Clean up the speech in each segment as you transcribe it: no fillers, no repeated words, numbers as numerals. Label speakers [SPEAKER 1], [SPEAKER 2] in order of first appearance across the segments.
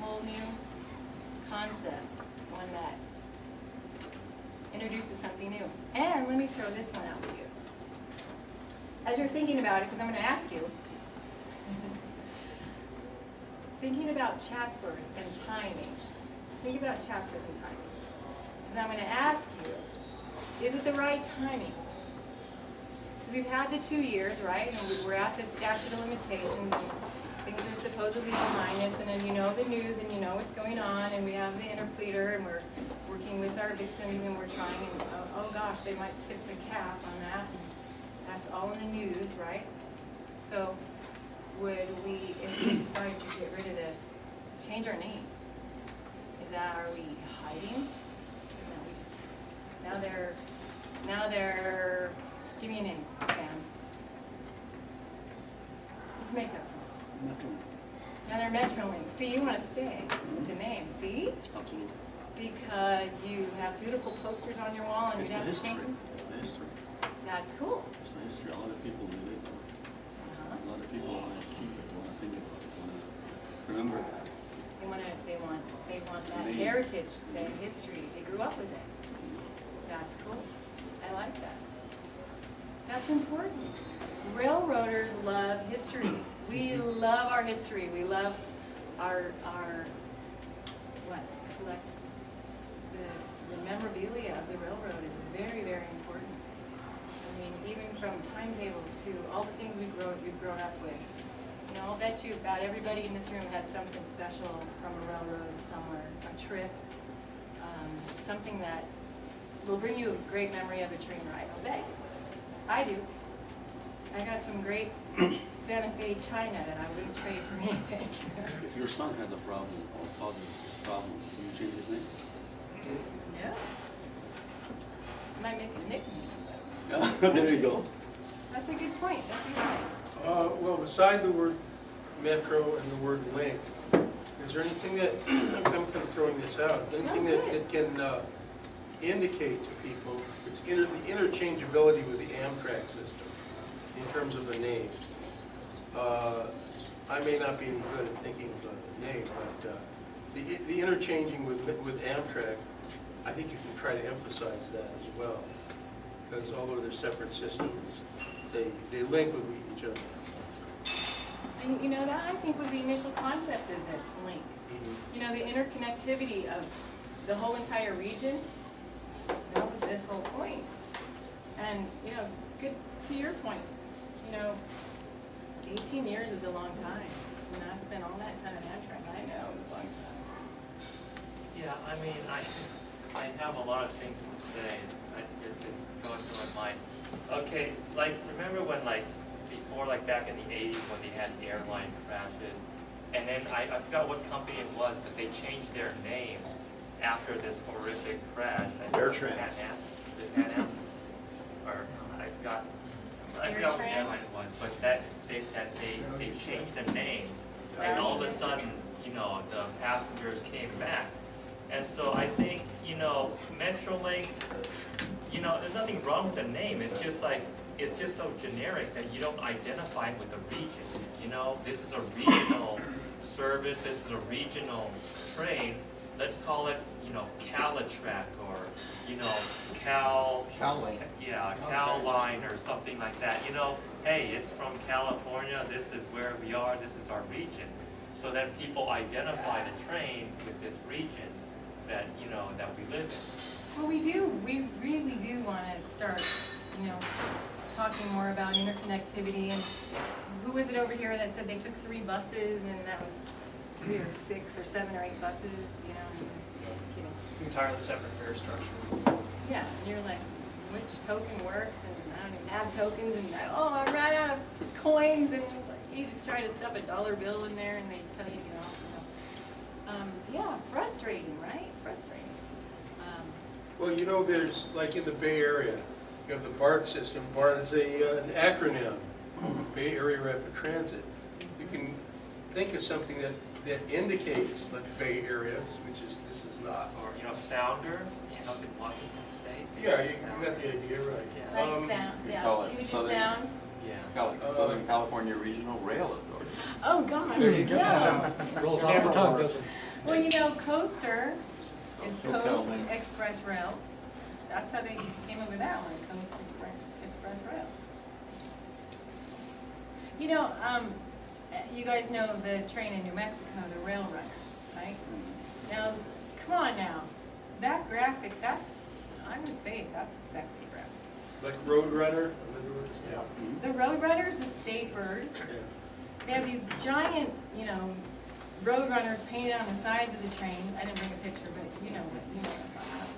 [SPEAKER 1] whole new concept, one that introduces something new. And let me throw this one out to you. As you're thinking about it, because I'm going to ask you, thinking about Chatsworth and timing, think about Chatsworth and timing. Because I'm going to ask you, is it the right timing? Because we've had the 2 years, right? And we're at the statute of limitations, and things are supposedly behind us, and then you know the news, and you know what's going on, and we have the interpleader, and we're working with our victims, and we're trying, and oh gosh, they might tip the cap on that. And that's all in the news, right? So would we, if we decide to get rid of this, change our name? Are we hiding? No, we just, now they're, give me a name, Sam. Let's make up something.
[SPEAKER 2] Metrolink.
[SPEAKER 1] Now they're Metrolink. See, you want to stay with the name, see?
[SPEAKER 2] Absolutely.
[SPEAKER 1] Because you have beautiful posters on your wall and
[SPEAKER 2] It's
[SPEAKER 1] you
[SPEAKER 2] the
[SPEAKER 1] have to change
[SPEAKER 2] history.
[SPEAKER 1] them.
[SPEAKER 2] It's the history.
[SPEAKER 1] That's cool.
[SPEAKER 2] It's the history. A lot of people live it. A lot of people want to keep it, want to think about it, want to remember that.
[SPEAKER 1] They want that heritage, that history. They grew up with it. That's cool. I like that. That's important. Railroaders love history. We love our history. We love our collect the memorabilia of the railroad is very, very important. I mean, even from timetables to all the things we've grown up with. You know, I'll bet you about everybody in this room has something special from a railroad somewhere, a trip, something that will bring you a great memory of a train ride. I'll bet you. I do. I got some great Santa Fe china that I wouldn't trade for anything.
[SPEAKER 2] If your son has a problem or positive problem, do you change his name?
[SPEAKER 1] No. Might make a nickname.
[SPEAKER 2] There you go.
[SPEAKER 1] That's a good point. That's a good point.
[SPEAKER 3] Well, beside the word metro and the word link, is there anything that, I'm kind of throwing this out, anything that can indicate to people it's the interchangeability with the Amtrak system in terms of a name? I may not be any good at thinking of a name, but the interchanging with Amtrak, I think you can try to emphasize that as well, because although they're separate systems, they link with each other.
[SPEAKER 1] And you know, that I think was the initial concept of this link. You know, the interconnectivity of the whole entire region, that was this whole point. And, you know, good to your point, you know, 18 years is a long time. And I spent all that time in Amtrak, I know it was a long time.
[SPEAKER 4] Yeah, I mean, I have a lot of things to say. I just been going through my mind. Okay, like, remember when, like, before, like, back in the 80s when they had airline crashes, and then I forgot what company it was, but they changed their name after this horrific crash.
[SPEAKER 2] Air Trans.
[SPEAKER 4] Pan Am? Or, I forgot which airline it was, but they changed the name, and all of a sudden, you know, the passengers came back. And so I think, you know, Metrolink, you know, there's nothing wrong with the name. It's just like, it's just so generic that you don't identify it with the region. You know, this is a regional service, this is a regional train. Let's call it, you know, Calatrack or, you know, Calline or something like that. You know, hey, it's from California, this is where we are, this is our region. So that people identify the train with this region that, you know, that we live in.
[SPEAKER 1] Well, we do. We really do want to start, you know, talking more about interconnectivity. And who was it over here that said they took 3 buses and that was 3 or 6 or 7 or 8 buses? You know,
[SPEAKER 5] It's entirely separate fare structure.
[SPEAKER 1] yeah, and you're like, which token works? And I don't even have tokens. And oh, I ran out of coins. And you just try to stuff a dollar bill in there, and they tell you, you know. Yeah, frustrating, right? Frustrating.
[SPEAKER 3] Well, you know, there's, like in the Bay Area, you have the BART system. BART is an acronym, Bay Area Rapid Transit. You can think of something that indicates like Bay Areas, which is, this is not.
[SPEAKER 4] Or, you know, Sounder, you know, in Washington State.
[SPEAKER 3] Yeah, you got the idea right.
[SPEAKER 4] Yeah.
[SPEAKER 1] Like sound,
[SPEAKER 6] we
[SPEAKER 1] yeah,
[SPEAKER 6] call it
[SPEAKER 1] Puget
[SPEAKER 6] Southern-
[SPEAKER 1] Sound.
[SPEAKER 4] Yeah.
[SPEAKER 6] Southern California Regional Rail Authority.
[SPEAKER 1] Oh, God.
[SPEAKER 5] There you go.
[SPEAKER 1] Yeah.
[SPEAKER 5] Rolls off the tongue, doesn't it?
[SPEAKER 1] Well, you know, Coaster is
[SPEAKER 2] Oh,
[SPEAKER 1] Coast
[SPEAKER 2] Calvin.
[SPEAKER 1] Express Rail. That's how they came up with that one, Coast Express Rail. You know, you guys know the train in New Mexico, the Rail Runner, right? Now, come on now, that graphic, I would say that's a sexy graphic.
[SPEAKER 3] Like Roadrunner, in other words, yeah.
[SPEAKER 1] The Roadrunner's a state bird.
[SPEAKER 3] Yeah.
[SPEAKER 1] They have these giant, you know, Roadrunners painted on the sides of the train. I didn't bring a picture, but you know what I'm talking about.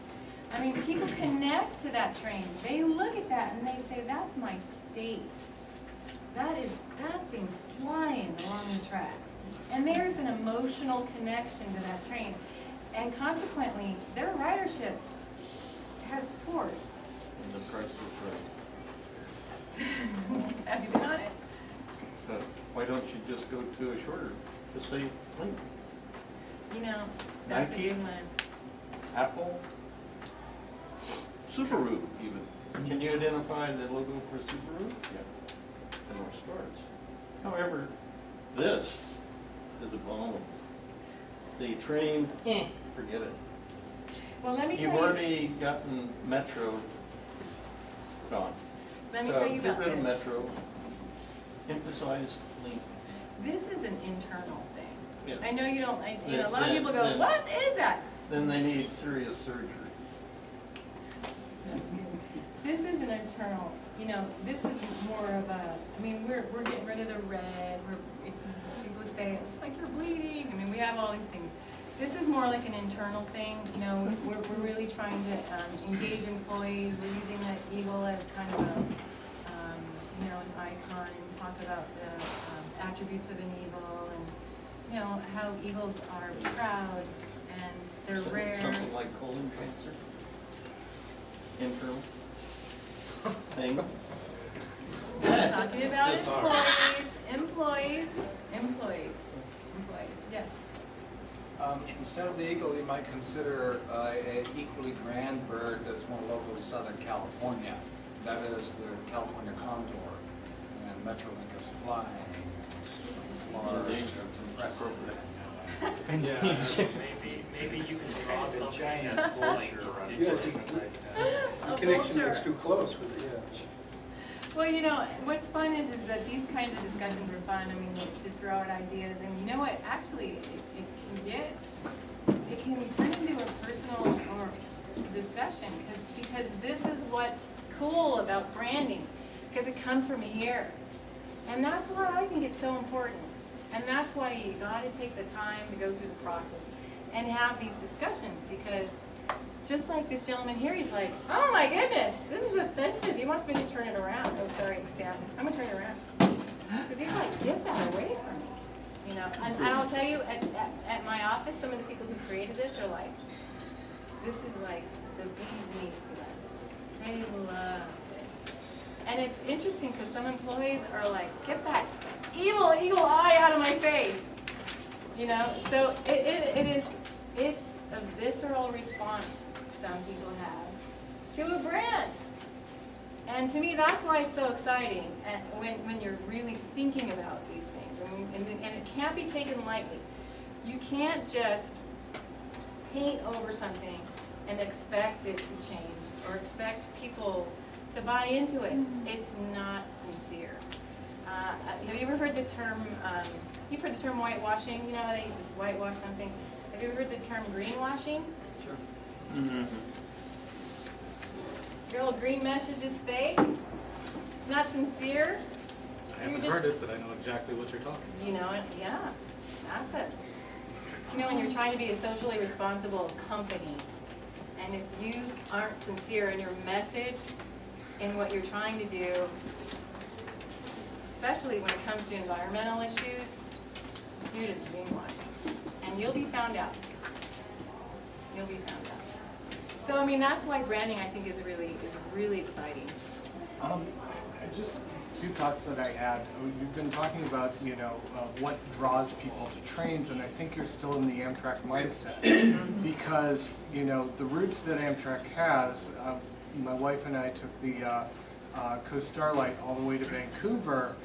[SPEAKER 1] I mean, people connect to that train. They look at that and they say, that's my state. That thing's flying along the tracks. And there's an emotional connection to that train. And consequently, their ridership has soared.
[SPEAKER 2] And the price is right.
[SPEAKER 1] Have you been on it?
[SPEAKER 2] So why don't you just go to a shorter, the same length?
[SPEAKER 1] You know, that's
[SPEAKER 2] Nike?
[SPEAKER 1] a good one.
[SPEAKER 2] Apple, Subaru even. Can you identify the logo for Subaru? Yeah. And or Starrs. However, this is abominable. The train, forget it.
[SPEAKER 1] Well, let me
[SPEAKER 2] You've
[SPEAKER 1] tell you.
[SPEAKER 2] already gotten Metro gone.
[SPEAKER 1] Let me tell you about
[SPEAKER 2] So get rid of
[SPEAKER 1] this.
[SPEAKER 2] Metro, emphasize link.
[SPEAKER 1] This is an internal thing.
[SPEAKER 2] Yeah.
[SPEAKER 1] I know you don't, you know, a lot of people go,
[SPEAKER 2] Then-
[SPEAKER 1] what is that?
[SPEAKER 2] Then they need serious surgery.
[SPEAKER 1] This is an internal, you know, this is more of a, I mean, we're getting rid of the red, people say, it's like you're bleeding, I mean, we have all these things. This is more like an internal thing, you know, we're really trying to engage employees, we're using the eagle as kind of a, you know, an icon, and talk about the attributes of an eagle, and, you know, how eagles are proud, and they're rare.
[SPEAKER 2] Something like colon cancer? Internal thing?
[SPEAKER 1] Talking about
[SPEAKER 2] That's hard.
[SPEAKER 1] employees, yes.
[SPEAKER 6] Instead of the eagle, you might consider an equally grand bird that's more local to Southern California. That is the California condor, and Metrolink is flying. Large, impressive.
[SPEAKER 4] Maybe you can draw something
[SPEAKER 6] giant
[SPEAKER 4] that's like,
[SPEAKER 3] The connection
[SPEAKER 1] vulture.
[SPEAKER 3] is too close with it, yeah.
[SPEAKER 1] Well, you know, what's fun is that these kinds of discussions are fun. I mean, to throw out ideas, and you know what? Actually, it can turn into a personal or discussion because this is what's cool about branding, because it comes from here, and that's why I think it's so important, and that's why you got to take the time to go through the process and have these discussions, because just like this gentleman here, he's like, oh my goodness, this is offensive. He wants me to turn it around. Oh, sorry, Sam. I'm going to turn it around. Because he's like, get that away from me. You know, and I'll tell you, at my office, some of the people who created this are like, this is like the bee's knees to them. They love it. And it's interesting because some employees are like, get that evil eagle eye out of my face. You know, so it's a visceral response some people have to a brand. And to me, that's why it's so exciting when you're really thinking about these things. And it can't be taken lightly. You can't just paint over something and expect it to change or expect people to buy into it. It's not sincere. Have you ever heard the term, you've heard the term whitewashing? You know how they just whitewash something? Have you ever heard the term greenwashing?
[SPEAKER 2] Sure. Mm-hmm.
[SPEAKER 1] Your old green message is fake? It's not sincere?
[SPEAKER 5] I haven't heard it, but I know exactly what you're talking about.
[SPEAKER 1] You know it? Yeah, that's it. You know, when you're trying to be a socially responsible company, and if you aren't sincere in your message, in what you're trying to do, especially when it comes to environmental issues, you're just greenwashing. And you'll be found out. You'll be found out. So, I mean, that's why branding, I think, is really exciting.
[SPEAKER 6] Just two thoughts that I had. You've been talking about, you know, what draws people to trains, and I think you're still in the Amtrak mindset. Because, you know, the routes that Amtrak has, my wife and I took the Coast Starlight all the way to Vancouver,